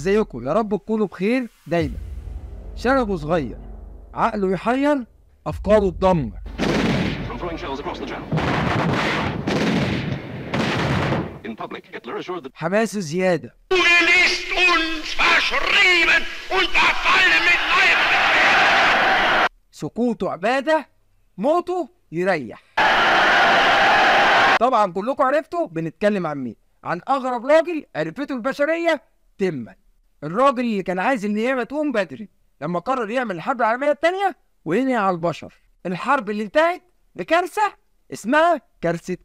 ازيكم؟ يا رب تكونوا بخير دايما. شنبه صغير، عقله يحير، افكاره تدمر. حماسه زياده. سكوته عباده، موته يريح. طبعا كلكم عرفتوا بنتكلم عن مين؟ عن اغرب راجل عرفته البشريه تما. الراجل اللي كان عايز النيابه تقوم بدري لما قرر يعمل الحرب العالميه الثانيه وينهي على البشر. الحرب اللي انتهت بكارثه اسمها كارثه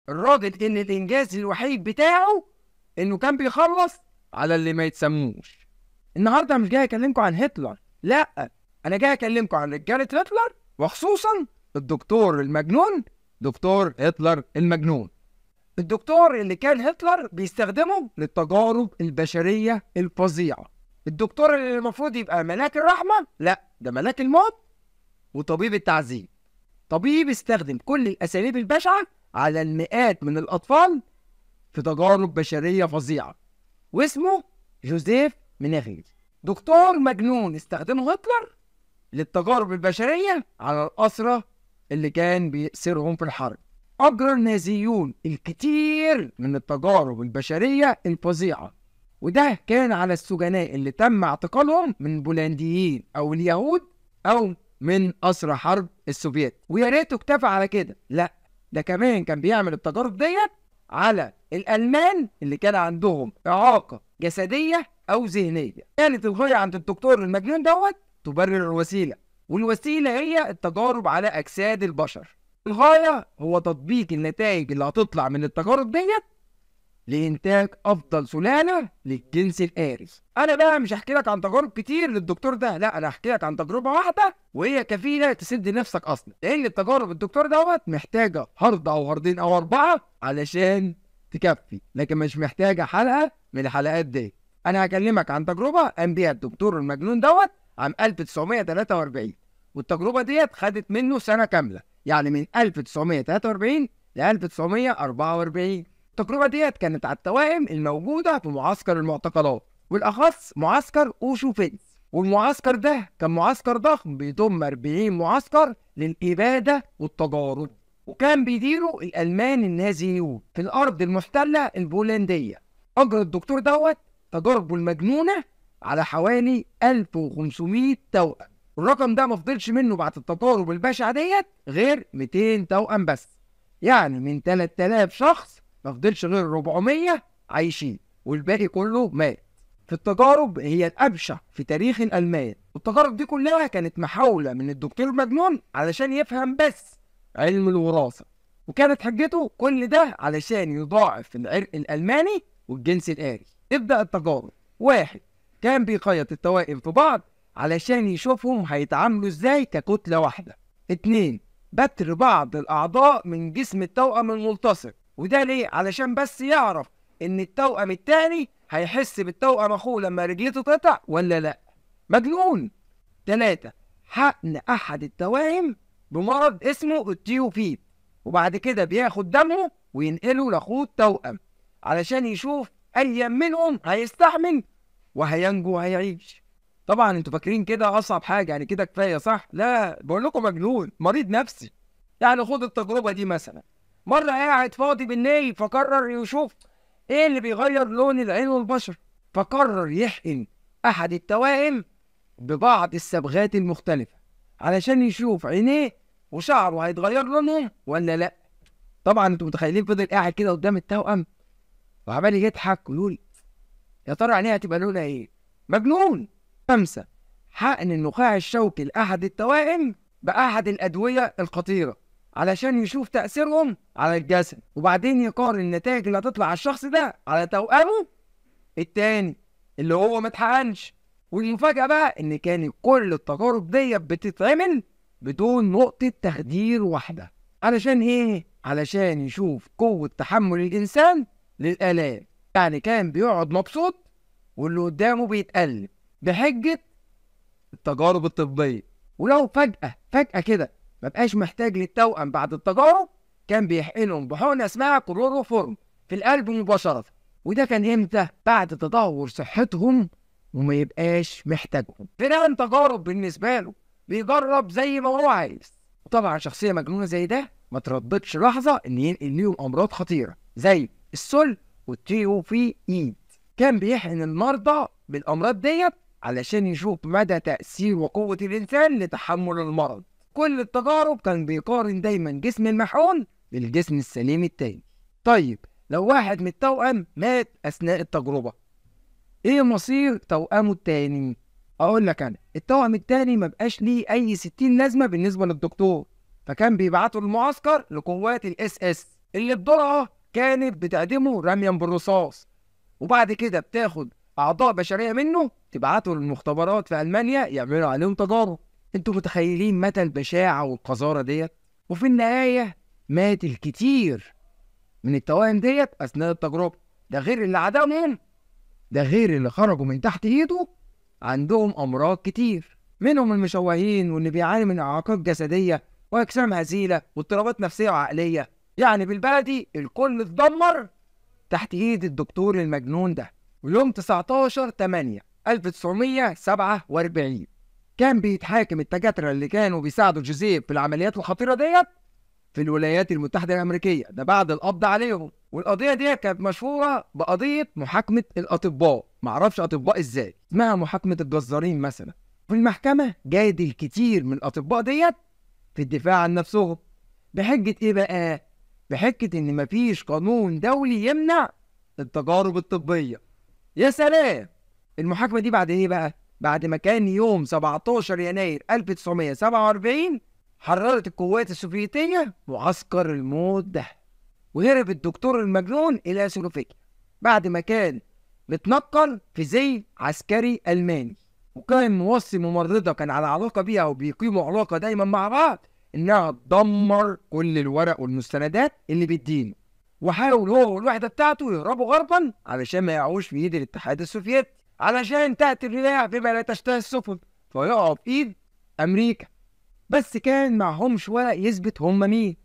الراجل ان الانجاز الوحيد بتاعه انه كان بيخلص على اللي ما يتسموش. النهارده مش جاي اكلمكم عن هتلر، لا، انا جاي اكلمكم عن رجاله هتلر، وخصوصا الدكتور المجنون، دكتور هتلر المجنون. الدكتور اللي كان هتلر بيستخدمه للتجارب البشريه الفظيعه. الدكتور اللي المفروض يبقى ملاك الرحمه، لا، ده ملاك الموت وطبيب التعذيب. طبيب استخدم كل الاساليب البشعه على المئات من الاطفال في تجارب بشريه فظيعه، واسمه جوزيف مناخيل. دكتور مجنون استخدمه هتلر للتجارب البشريه على الاسرى اللي كان بيأسرهم في الحرب. اجرى النازيون الكتير من التجارب البشريه الفظيعه، وده كان على السجناء اللي تم اعتقالهم من بولنديين او اليهود او من اسرى حرب السوفيت. ويا ريته اكتفى على كده، لا، ده كمان كان بيعمل التجارب ديت على الالمان اللي كان عندهم اعاقه جسديه او ذهنيه. كانت الغايه عند الدكتور المجنون دوت تبرر الوسيله، والوسيله هي التجارب على اجساد البشر. الغايه هو تطبيق النتائج اللي هتطلع من التجارب ديت لإنتاج أفضل سلالة للجنس الآري. أنا بقى مش هحكي لك عن تجارب كتير للدكتور ده، لا، أنا هحكي لك عن تجربة واحدة وهي كفيلة تسد نفسك أصلا، لأن التجارب الدكتور دوت محتاجة هرد أو هردين أو 4 علشان تكفي، لكن مش محتاجة حلقة من الحلقات دي. أنا هكلمك عن تجربة قام بيها الدكتور المجنون دوت عام 1943، والتجربة ديت خدت منه سنة كاملة، يعني من 1943 ل 1944. التجربة ديت كانت على التوائم الموجودة في معسكر المعتقلات، والأخص معسكر أوشوفيتس. والمعسكر ده كان معسكر ضخم بيضم 40 معسكر للإبادة والتجارب، وكان بيديره الألمان النازيون في الأرض المحتلة البولندية. أجرى الدكتور دوت تجاربه المجنونة على حوالي 1500 توأم. الرقم ده مفضلش منه بعد التجارب البشعة ديت غير 200 توأم بس، يعني من 3000 شخص مفضلش غير 400 عايشين والباقي كله مات. في التجارب هي الأبشع في تاريخ الألمان، والتجارب دي كلها كانت محاولة من الدكتور المجنون علشان يفهم بس علم الوراثة، وكانت حجته كل ده علشان يضاعف العرق الألماني والجنس الآري. تبدأ التجارب. 1. كان بيخيط التوائم في بعض علشان يشوفهم هيتعاملوا ازاي ككتلة واحدة. 2. بتر بعض الأعضاء من جسم التوأم الملتصق، وده ليه؟ علشان بس يعرف ان التوأم التاني هيحس بالتوأم اخوه لما رجلته تقطع ولا لا. مجنون. 3. حقن احد التوائم بمرض اسمه التيوفيد، وبعد كده بياخد دمه وينقله لاخوه التوأم علشان يشوف اي منهم هيستحمل وهينجو وهيعيش. طبعا انتوا فاكرين كده اصعب حاجه، يعني كده كفايه، صح؟ لا، بقول لكم مجنون، مريض نفسي. يعني خد التجربه دي مثلا، مرة قاعد فاضي بالليل فقرر يشوف ايه اللي بيغير لون العين والبشر، فقرر يحقن احد التوائم ببعض الصبغات المختلفة علشان يشوف عينيه وشعره هيتغير لونهم ولا لا. طبعا انتوا متخيلين فضل قاعد كده قدام التوأم وعمال يضحك ويقول يا ترى عينيه هتبقى لونها ايه؟ مجنون. 5. حقن النخاع الشوكي لأحد التوائم بأحد الأدوية الخطيرة علشان يشوف تأثيرهم على الجسد، وبعدين يقارن النتائج اللي هتطلع على الشخص ده على توأمه التاني اللي هو ما اتحقنش. والمفاجأة بقى إن كانت كل التجارب دي بتتعمل بدون نقطة تخدير واحدة. علشان إيه؟ علشان يشوف قوة تحمل الإنسان للآلام، يعني كان بيقعد مبسوط واللي قدامه بيتقلب بحجة التجارب الطبية. ولو فجأة كده مبقاش محتاج للتوأم بعد التجارب، كان بيحقنهم بحقنة اسمها كلوروفورم في القلب مباشرة. وده كان امتى؟ بعد تدهور صحتهم وما يبقاش محتاجهم. فنعم تجارب بالنسبة له، بيجرب زي ما هو عايز. وطبعا شخصية مجنونة زي ده ما ترددش لحظة ان ينقل ليهم امراض خطيرة زي السل والتيوفييد. كان بيحقن المرضى بالامراض ديت علشان يشوف مدى تأثير وقوة الإنسان لتحمل المرض. كل التجارب كان بيقارن دايما جسم المحقون بالجسم السليم التاني. طيب لو واحد من التوأم مات أثناء التجربة، إيه مصير توأمه التاني؟ أقول لك أنا، التوأم التاني مبقاش ليه أي 60 لازمة بالنسبة للدكتور، فكان بيبعته المعسكر لقوات الSS اللي بدورها كانت بتعدمه رميا بالرصاص، وبعد كده بتاخد أعضاء بشرية منه تبعته للمختبرات في ألمانيا يعملوا عليهم تجارب. انتوا متخيلين مدى البشاعة والقذارة ديت؟ وفي النهاية مات الكتير من التوائم ديت أثناء التجربة. ده غير اللي عدمهم، ده غير اللي خرجوا من تحت إيده عندهم أمراض كتير، منهم المشوهين واللي بيعاني من إعاقات جسدية وأجسام هزيلة واضطرابات نفسية وعقلية. يعني بالبلدي الكل اتدمر تحت إيد الدكتور المجنون ده. ويوم 19/8/1947 كان بيتحاكم الدكاترة اللي كانوا بيساعدوا جوزيف في العمليات الخطيرة ديت في الولايات المتحدة الأمريكية، ده بعد القبض عليهم. والقضية دي كانت مشهورة بقضية محاكمة الأطباء، معرفش أطباء إزاي، اسمها محاكمة الجزارين مثلا. في المحكمة جاد الكتير من الأطباء ديت في الدفاع عن نفسهم بحجة إيه بقى؟ بحجة إن مفيش قانون دولي يمنع التجارب الطبية. يا سلام! المحاكمة دي بعد إيه بقى؟ بعد ما كان يوم 17 يناير 1947 حررت القوات السوفيتية معسكر الموت ده، وهرب الدكتور المجنون إلى سلوفيكيا بعد ما كان متنقل في زي عسكري ألماني، وكان موصي ممرضة كان على علاقة بيها وبيقيموا علاقة دايما مع بعض إنها تدمر كل الورق والمستندات اللي بتدينه. وحاول هو والوحدة بتاعته يهربوا غربا علشان ما يقعوش في إيد الاتحاد السوفيتي، علشان تأتي الرياح بما لا تشتهي السفن فيقعوا في إيد أمريكا. بس كان معهمش ورق يثبت هم مين،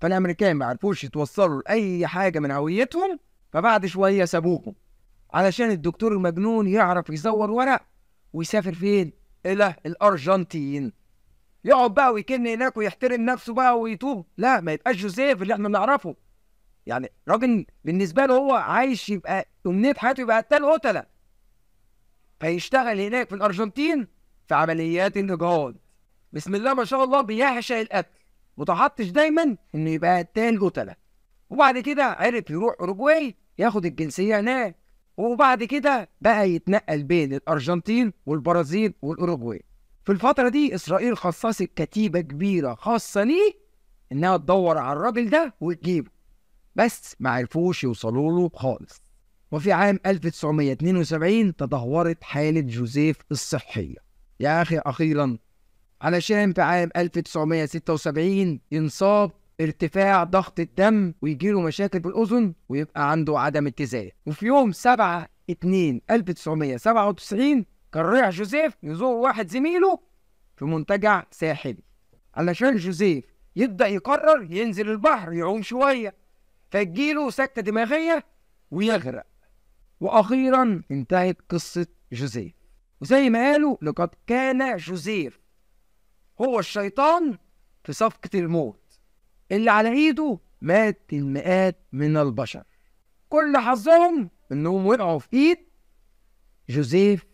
فالأمريكان ما عرفوش يتوصلوا لأي حاجة من هويتهم، فبعد شوية سابوهم علشان الدكتور المجنون يعرف يزور ورق ويسافر فين؟ إلى الأرجنتين، يقعد بقى ويكن هناك ويحترم نفسه بقى ويتوب. لا، ما يبقاش جوزيف اللي احنا بنعرفه. يعني راجل بالنسبة له هو عايش يبقى أمنية حياته يبقى قتال قتلة، فيشتغل هناك في الأرجنتين في عمليات الإجهاض. بسم الله ما شاء الله بيعشق القتل، متحطش دايما إنه يبقى قتال قتلة. وبعد كده عرف يروح أوروجواي ياخد الجنسية هناك، وبعد كده بقى يتنقل بين الأرجنتين والبرازيل والأوروجواي. في الفترة دي إسرائيل خصصت كتيبة كبيرة خاصة ليه إنها تدور على الراجل ده وتجيبه، بس ما عرفوش يوصلوا له خالص. وفي عام 1972 تدهورت حالة جوزيف الصحية يا أخي أخيرا، علشان في عام 1976 ينصاب ارتفاع ضغط الدم ويجيله مشاكل بالأذن ويبقى عنده عدم اتزان. وفي يوم 7/2/1997 كان رايح جوزيف يزور واحد زميله في منتجع ساحلي، علشان جوزيف يبدأ يقرر ينزل البحر يعوم شوية، فتجيله سكتة دماغية ويغرق. وأخيرا انتهت قصة جوزيف. وزي ما قالوا لقد كان جوزيف هو الشيطان في صفقة الموت اللي على ايده مات المئات من البشر، كل حظهم انهم وقعوا في ايد جوزيف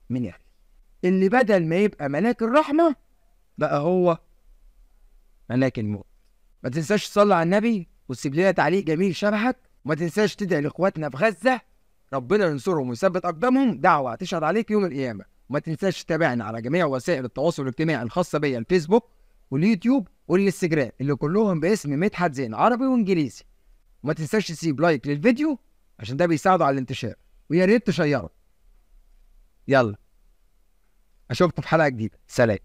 منيري اللي بدل ما يبقى ملاك الرحمة بقى هو ملاك الموت. ما تنساش تصلي على النبي وتسيب لنا تعليق جميل شبهك، وما تنساش تدعي لاخواتنا في غزة ربنا ينصرهم ويثبت اقدامهم، دعوة هتشهد عليك يوم القيامة. وما تنساش تتابعنا على جميع وسائل التواصل الاجتماعي الخاصة بيا، الفيسبوك واليوتيوب والانستجرام اللي كلهم باسم مدحت زين عربي وانجليزي. وما تنساش تسيب لايك للفيديو عشان ده بيساعده على الانتشار، ويا ريت تشيره. يلا اشوفكم في حلقة جديدة، سلام.